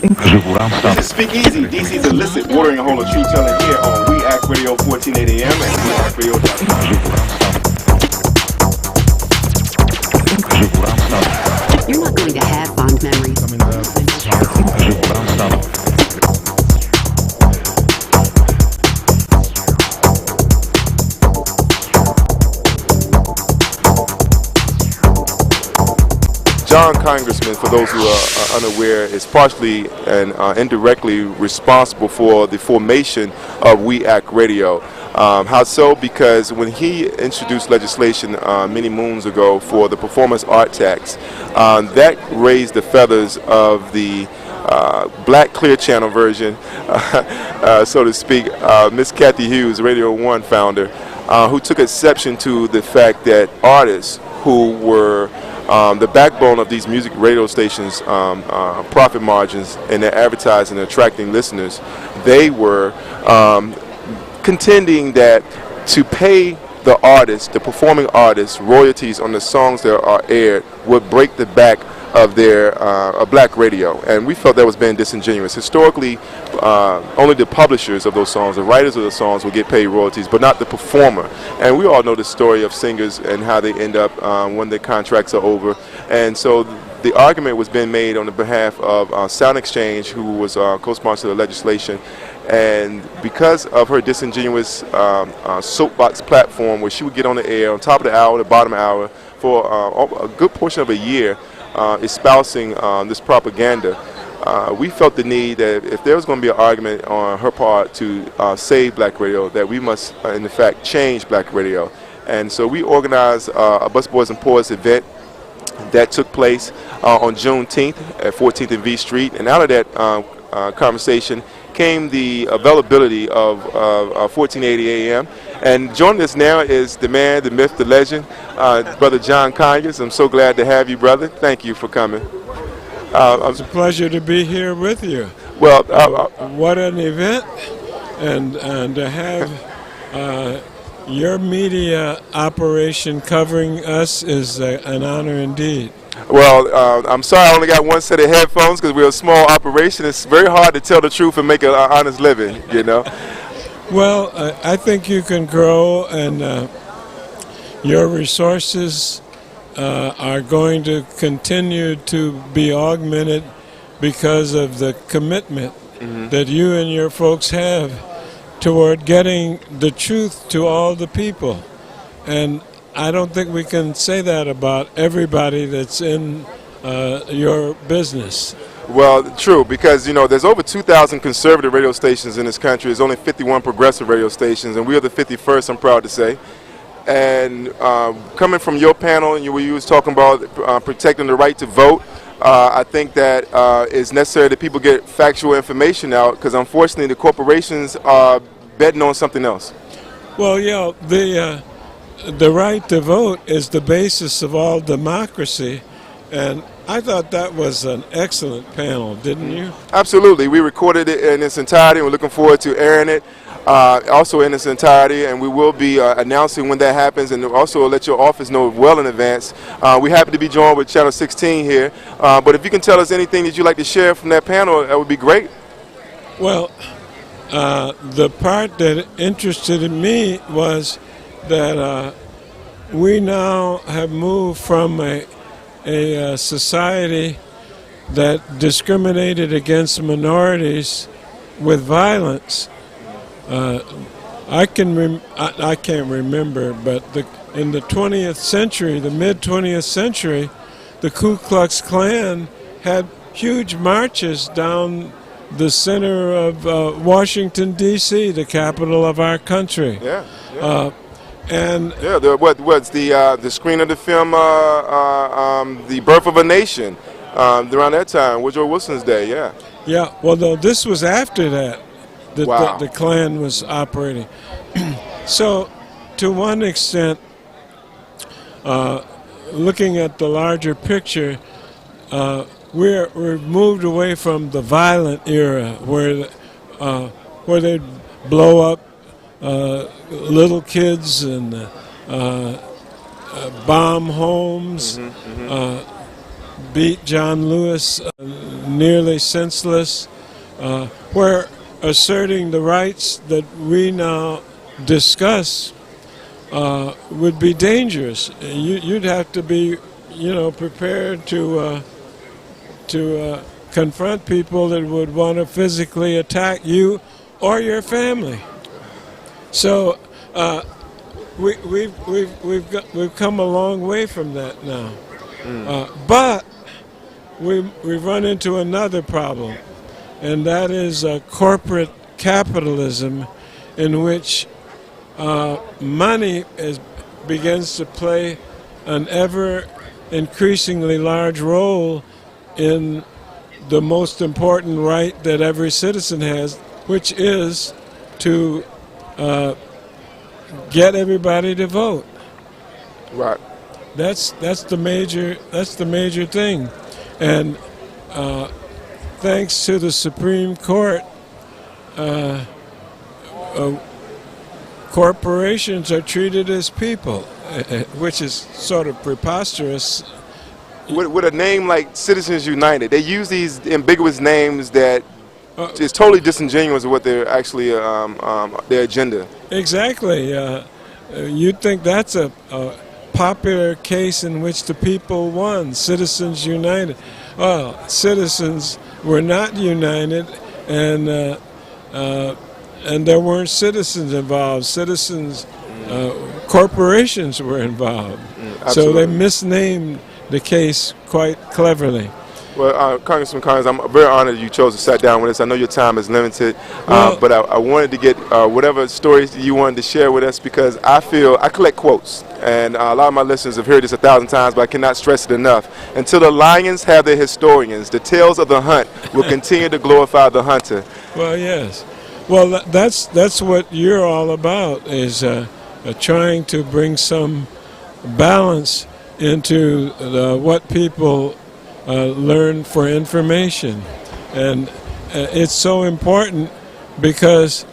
This is Speak Easy, DC's illicit watering a hole of truth telling here on We Act Radio 1480 AM and You're not going to have fond memories. John Congressman, for those who are unaware, is partially and indirectly responsible for the formation of We Act Radio. How so? Because when he introduced legislation many moons ago for the performance art tax, that raised the feathers of the Black Clear Channel version, so to speak. Miss Kathy Hughes, Radio 1 founder, who took exception to the fact that artists who were the backbone of these music radio stations' profit margins and their advertising and attracting listeners, they were contending that to pay the artists, the performing artists, royalties on the songs that are aired would break the back of their black radio, and we felt that was being disingenuous. Historically, only the publishers of those songs, the writers of the songs, would get paid royalties, but not the performer. And we all know the story of singers and how they end up when their contracts are over. And so the argument was being made on the behalf of Sound Exchange, who was co-sponsor of the legislation. And because of her disingenuous soapbox platform, where she would get on the air on top of the hour, the bottom of the hour, for a good portion of a year, espousing this propaganda, we felt the need that if there was going to be an argument on her part to save black radio, that we must, in fact, change black radio. And so we organized a Busboys and Poets event that took place on Juneteenth at 14th and V Street. And out of that conversation came the availability of 1480 AM. And joining us now is the man, the myth, the legend, Brother John Conyers. I'm so glad to have you, brother. Thank you for coming. It's a pleasure to be here with you. Well, what an event, and to have your media operation covering us is an honor indeed. Well, I'm sorry I only got one set of headphones because we're a small operation. It's very hard to tell the truth and make an honest living, you know. Well, I think you can grow, and your resources are going to continue to be augmented because of the commitment that you and your folks have toward getting the truth to all the people. And I don't think we can say that about everybody that's in your business. Well, true, because, you know, there's over 2,000 conservative radio stations in this country. There's only 51 progressive radio stations, and we are the 51st, I'm proud to say. And coming from your panel, and you was talking about protecting the right to vote, I think that it's necessary that people get factual information out, because unfortunately the corporations are betting on something else. Well, yeah, the right to vote is the basis of all democracy, and I thought that was an excellent panel, didn't you? Absolutely. We recorded it in its entirety. We're looking forward to airing it also in its entirety, and we will be announcing when that happens, and also let your office know well in advance. We're happy to be joined with Channel 16 here, but if you can tell us anything that you'd like to share from that panel, that would be great. Well, the part that interested me was that we now have moved from a society that discriminated against minorities with violence. I can't remember, but in the 20th century, the mid-20th century, the Ku Klux Klan had huge marches down the center of Washington, D.C., the capital of our country. Yeah. And what's the screen of the film The Birth of a Nation around that time, Woodrow Wilson's day, yeah. Yeah, well, no, this was after that Wow. the Klan was operating. So, to one extent, looking at the larger picture, we've moved away from the violent era where they blow up little kids and bomb homes, beat John Lewis nearly senseless, where asserting the rights that we now discuss would be dangerous. You'd have to be, prepared to confront people that would want to physically attack you or your family. So we've come a long way from that now. But we've run into another problem, and that is corporate capitalism, in which money begins to play an ever increasingly large role in the most important right that every citizen has, which is to get everybody to vote. Right. That's the major thing, and thanks to the Supreme Court, corporations are treated as people, which is sort of preposterous. With a name like Citizens United, they use these ambiguous names that is totally disingenuous with what they're actually their agenda. Exactly. You'd think that's a popular case in which the people won. Citizens United. Well, citizens were not united, and there weren't citizens involved. Corporations were involved. So they misnamed the case quite cleverly. Well, Congressman Conyers, I'm very honored you chose to sit down with us. I know your time is limited, but I wanted to get whatever stories you wanted to share with us, because I collect quotes, and a lot of my listeners have heard this 1,000 times, but I cannot stress it enough. Until the lions have their historians, the tales of the hunt will continue to glorify the hunter. Well, yes. Well, that's what you're all about, is trying to bring some balance into what people learn for information. And it's so important, because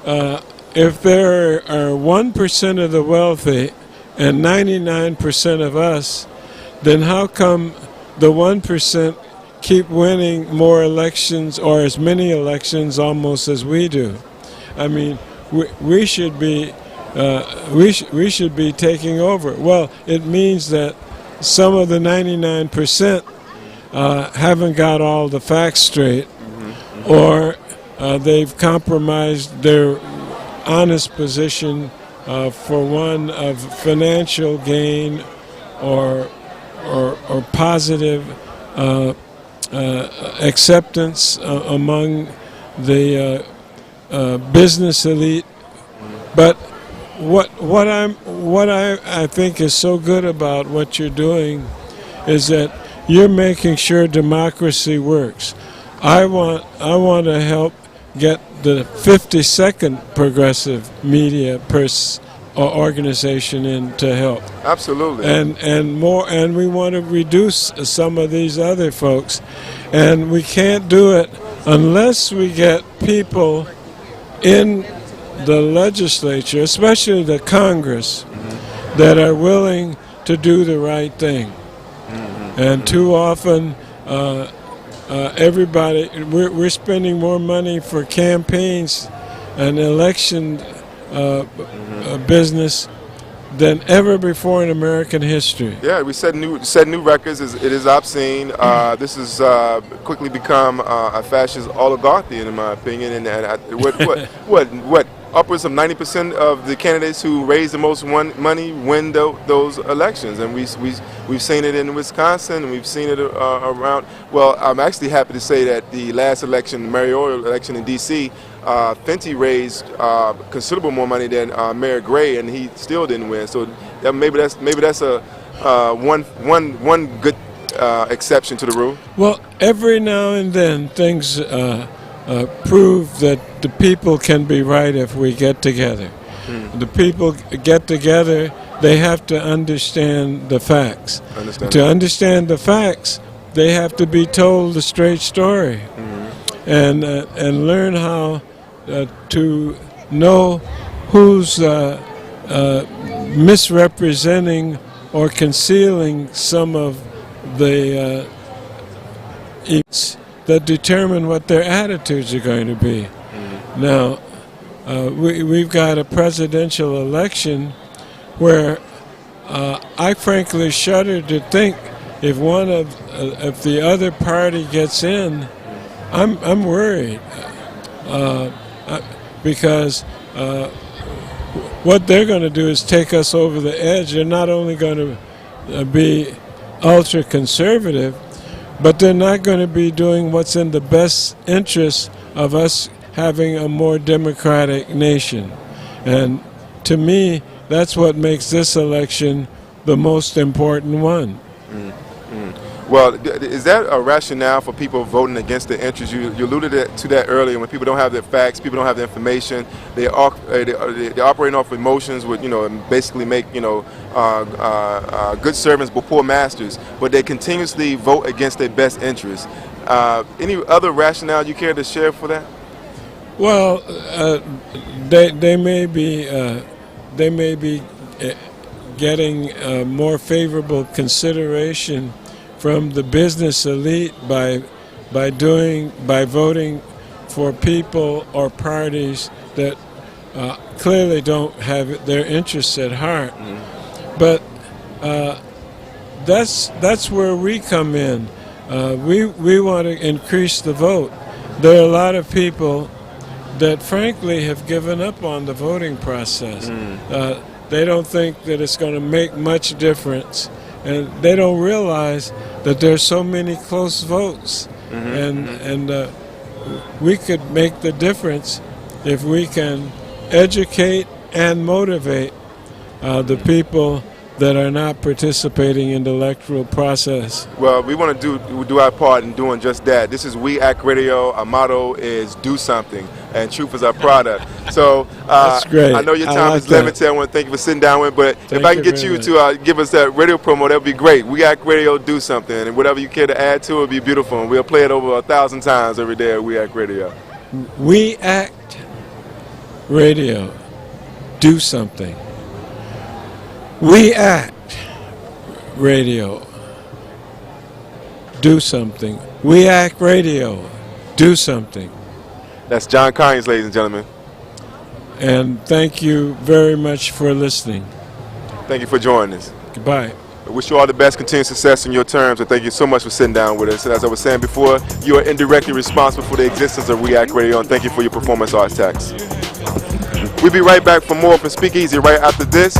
if there are 1% of the wealthy and 99% of us, then how come the 1% keep winning more elections, or as many elections almost as we do? I mean, we should be taking over. Well, it means that some of the 99% haven't got all the facts straight, or they've compromised their honest position for one of financial gain or positive acceptance among the business elite. But what I think is so good about what you're doing is that you're making sure democracy works. I want to help get the 52nd progressive media organization in to help. Absolutely. And we want to reduce some of these other folks, and we can't do it unless we get people in the legislature, especially the Congress, that are willing to do the right thing. And too often, we're spending more money for campaigns and election business than ever before in American history. Yeah, we set new records. It is obscene. This has quickly become a fascist oligarchy, in my opinion. And what upwards of 90% of the candidates who raise the most money win those elections, and we've seen it in Wisconsin, and we've seen it around. Well, I'm actually happy to say that the last election, the mayoral election in D.C., Fenty raised considerable more money than Mayor Gray, and he still didn't win. So maybe that's a one good exception to the rule. Well, every now and then things prove that the people can be right if we get together. The people get together, they have to understand the facts. To understand the facts, they have to be told the straight story, and learn how to know who's misrepresenting or concealing some of the events that determine what their attitudes are going to be. Now, we've got a presidential election where I frankly shudder to think if if the other party gets in, I'm worried because what they're going to do is take us over the edge. They're not only going to be ultra conservative, but they're not going to be doing what's in the best interest of us having a more democratic nation. And to me, that's what makes this election the most important one. Well, is that a rationale for people voting against the interest? You alluded to that earlier. When people don't have the facts, people don't have the information, they're operating off emotions, with basically make good servants but poor masters. But they continuously vote against their best interests. Any other rationale you care to share for that? Well, they may be getting more favorable consideration from the business elite by voting for people or parties that clearly don't have their interests at heart. But that's where we come in. We want to increase the vote. There are a lot of people that frankly have given up on the voting process. They don't think that it's going to make much difference, and they don't realize that there's so many close votes, and we could make the difference if we can educate and motivate the people that are not participating in the electoral process. Well, we want to do our part in doing just that. This is We Act Radio. Our motto is do something, and truth is our product. So That's great. I know your time is limited. I want to thank you for sitting down with, but if I can get you to give us that radio promo, that would be great. We Act Radio, do something, and whatever you care to add to it would be beautiful, and we'll play it over 1,000 times every day at We Act Radio. We Act Radio, do something. We Act Radio, do something. We Act Radio, do something. That's John Conyers, ladies and gentlemen. And thank you very much for listening. Thank you for joining us. Goodbye. I wish you all the best, continued success in your terms, and thank you so much for sitting down with us. And as I was saying before, you are indirectly responsible for the existence of We Act Radio, and thank you for your performance arts tax. We'll be right back for more from Speakeasy right after this.